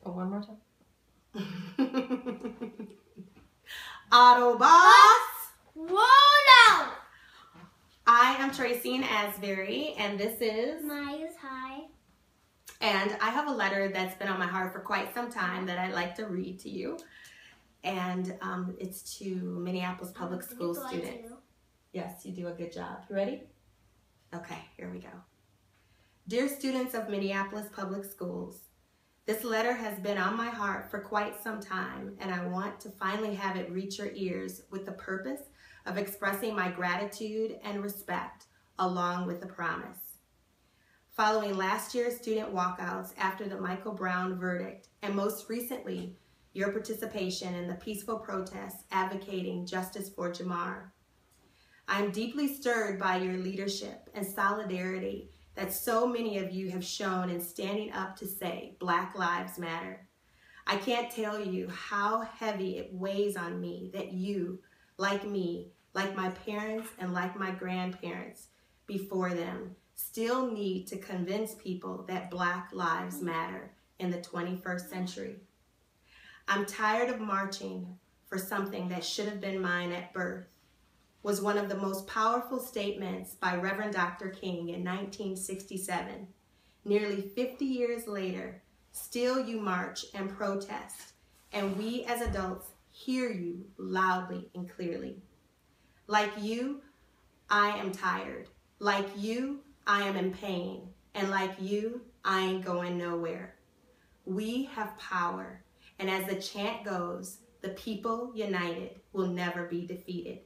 Oh, one more time. Autobots, roll out! I am Tracine Asbury, and this is Maya's High. And I have a letter that's been on my heart for quite some time that I'd like to read to you. And it's to Minneapolis public school students. Yes, you do a good job. You ready? Okay, here we go. Dear students of Minneapolis public schools, this letter has been on my heart for quite some time, and I want to finally have it reach your ears with the purpose of expressing my gratitude and respect, along with a promise. Following last year's student walkouts after the Michael Brown verdict, and most recently, your participation in the peaceful protests advocating justice for Jamar, I am deeply stirred by your leadership and solidarity that so many of you have shown in standing up to say Black Lives Matter. I can't tell you how heavy it weighs on me that you, like me, like my parents and like my grandparents before them, still need to convince people that Black lives matter in the 21st century. I'm tired of marching for something that should have been mine at birth, was one of the most powerful statements by Reverend Dr. King in 1967. Nearly 50 years later, still you march and protest, and we as adults hear you loudly and clearly. Like you, I am tired. Like you, I am in pain. And like you, I ain't going nowhere. We have power, and as the chant goes, the people united will never be defeated.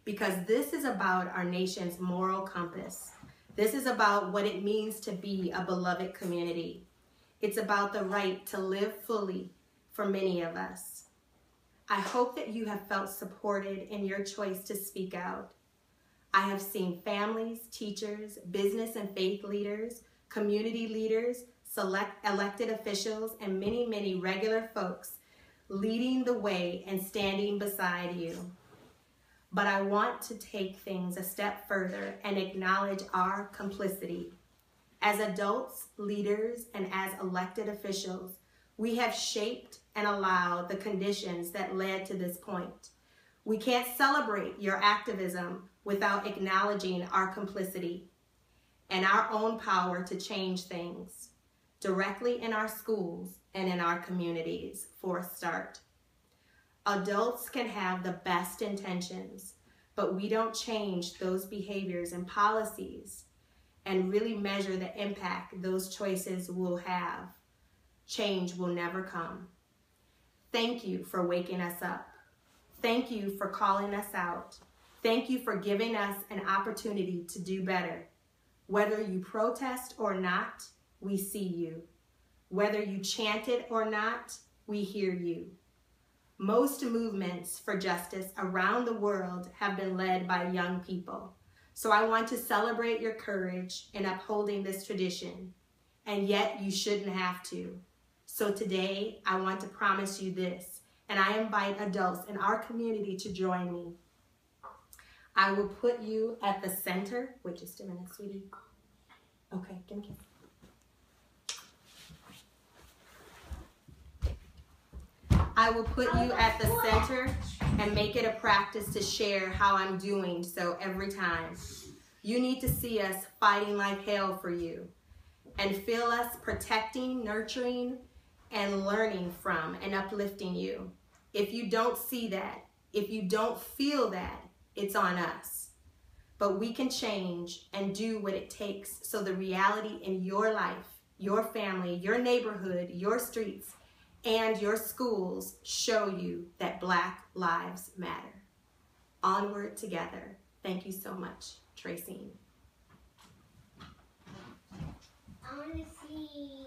Because this is about our nation's moral compass. This is about what it means to be a beloved community. It's about the right to live fully for many of us. I hope that you have felt supported in your choice to speak out. I have seen families, teachers, business and faith leaders, community leaders, select elected officials, and many, many regular folks leading the way and standing beside you. But I want to take things a step further and acknowledge our complicity. As adults, leaders, and as elected officials, we have shaped and allowed the conditions that led to this point. We can't celebrate your activism without acknowledging our complicity and our own power to change things directly in our schools and in our communities for a start. Adults can have the best intentions, but we don't change those behaviors and policies and really measure the impact those choices will have. Change will never come. Thank you for waking us up. Thank you for calling us out. Thank you for giving us an opportunity to do better. Whether you protest or not, we see you. Whether you chant it or not, we hear you. Most movements for justice around the world have been led by young people. So I want to celebrate your courage in upholding this tradition. And yet you shouldn't have to. So today I want to promise you this, and I invite adults in our community to join me. I will put you at the center. Wait just a minute, sweetie. Okay, give me a kiss. I will put you at the center and make it a practice to share how I'm doing so every time. You need to see us fighting like hell for you and feel us protecting, nurturing, and learning from and uplifting you. If you don't see that, if you don't feel that, it's on us. But we can change and do what it takes so the reality in your life, your family, your neighborhood, your streets, and your schools show you that Black lives matter. Onward together. Thank you so much, Tracine. I want to see.